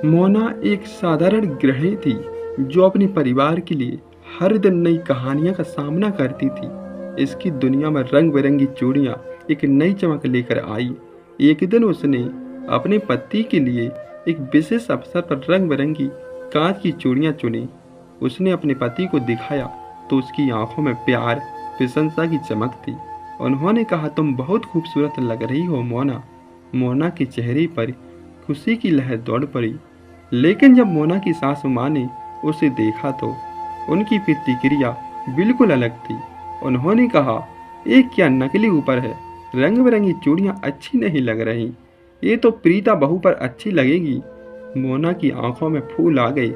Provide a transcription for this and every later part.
मोना एक साधारण गृहिणी थी जो अपने परिवार के लिए हर दिन नई कहानियों का सामना करती थी। इसकी दुनिया में रंग बिरंगी चूड़ियां एक नई चमक लेकर आई। एक दिन उसने अपने पति के लिए एक विशेष अवसर पर रंग बिरंगी कांच की चूड़ियां चुनी। उसने अपने पति को दिखाया तो उसकी आंखों में प्यार प्रशंसा की चमक थी। उन्होंने कहा, तुम बहुत खूबसूरत लग रही हो मोना। मोना के चेहरे पर खुशी की लहर दौड़ पड़ी। लेकिन जब मोना की सासू माँ ने उसे देखा तो उनकी प्रतिक्रिया बिल्कुल अलग थी। उन्होंने कहा, ये क्या नकली ऊपर है, रंग बिरंगी चूड़ियाँ अच्छी नहीं लग रही, ये तो प्रीता बहू पर अच्छी लगेगी। मोना की आंखों में फूल आ गए।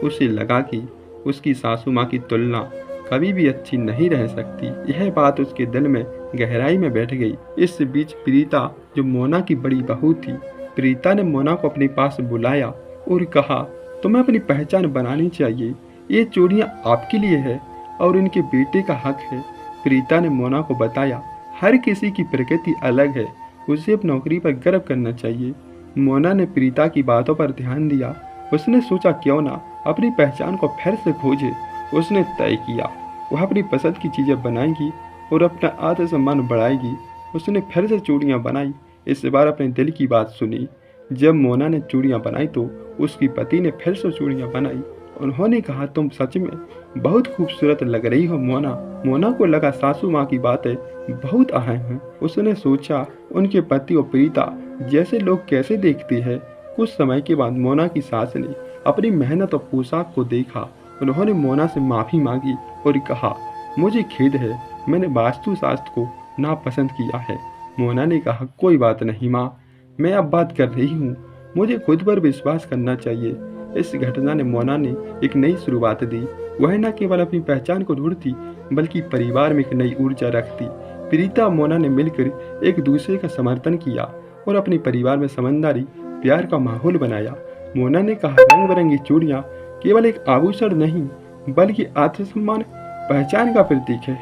उसे लगा कि उसकी सासू माँ की तुलना कभी भी अच्छी नहीं रह सकती। यह बात उसके दिल में गहराई में बैठ गई। इस बीच प्रीता, जो मोना की बड़ी बहू थी, प्रीता ने मोना को अपने पास बुलाया और कहा, तुम्हें अपनी पहचान बनानी चाहिए। ये चूड़ियाँ आपके लिए है और इनके बेटे का हक है। प्रीता ने मोना को बताया, हर किसी की प्रकृति अलग है, उसे अपनी नौकरी पर गर्व करना चाहिए। मोना ने प्रीता की बातों पर ध्यान दिया। उसने सोचा, क्यों ना अपनी पहचान को फिर से खोजे। उसने तय किया वह अपनी पसंद की चीज़ें बनाएगी और अपना आत्मसम्मान बढ़ाएगी। उसने फिर से चूड़ियाँ बनाई, इस बार अपने दिल की बात सुनी। जब मोना ने चूड़ियाँ बनाई तो उसकी पति ने फिर से चूड़ियाँ बनाई। उन्होंने कहा, तुम सच में बहुत खूबसूरत लग रही हो मोना। मोना को लगा सासू माँ की बातें बहुत अहम हैं। उसने सोचा, उनके पति और प्रीता जैसे लोग कैसे देखते हैं। कुछ समय के बाद मोना की सास ने अपनी मेहनत और पोशाक को देखा। उन्होंने मोना से माफ़ी मांगी और कहा, मुझे खेद है, मैंने वास्तुशास्त्र को नापसंद किया है। मोना ने कहा, कोई बात नहीं माँ, मैं अब बात कर रही हूँ, मुझे खुद पर विश्वास करना चाहिए। इस घटना ने मोना ने एक नई शुरुआत दी। वह न केवल अपनी पहचान को ढूंढती बल्कि परिवार में एक नई ऊर्जा रखती। प्रीता और मोना ने मिलकर एक दूसरे का समर्थन किया और अपने परिवार में समझदारी प्यार का माहौल बनाया। मोना ने कहा, रंग बिरंगी चूड़ियाँ केवल एक आभूषण नहीं बल्कि आत्मसम्मान पहचान का प्रतीक है।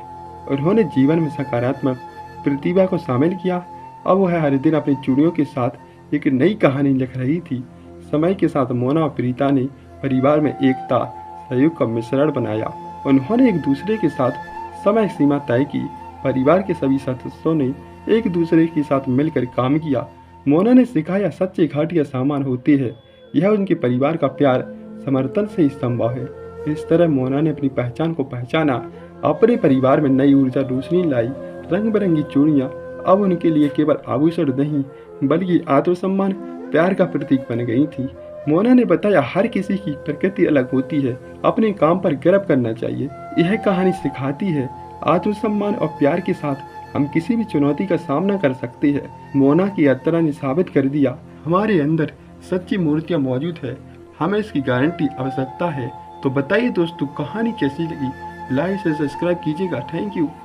उन्होंने जीवन में सकारात्मक प्रतिभा को शामिल किया। अब वह हर दिन अपनी चूड़ियों के साथ एक नई कहानी लिख रही थी। समय के साथ मोना और प्रीता ने परिवार में एकता सहयोग का मिश्रण बनाया। उन्होंने एक दूसरे के साथ समय सीमा तय की। परिवार के सभी सदस्यों ने एक दूसरे के साथ मिलकर काम किया। मोना ने सिखाया, सच्चे घाटिया सामान होती है, यह उनके परिवार का प्यार समर्थन से ही संभव है। इस तरह मोना ने अपनी पहचान को पहचाना, अपने परिवार में नई ऊर्जा रोशनी लाई। रंग बिरंगी चूड़ियाँ अब उनके लिए केवल आभूषण नहीं बल्कि आत्मसम्मान प्यार का प्रतीक बन गई थी। मोना ने बताया, हर किसी की प्रकृति अलग होती है, अपने काम पर गर्व करना चाहिए। यह कहानी सिखाती है, आत्मसम्मान और प्यार के साथ हम किसी भी चुनौती का सामना कर सकते हैं। मोना की यात्रा ने साबित कर दिया, हमारे अंदर सच्ची मूर्तियाँ मौजूद है, हमें इसकी गारंटी आवश्यकता है। तो बताइए दोस्तों, कहानी कैसी लगी? लाइक से सब्सक्राइब कीजिएगा। Thank you.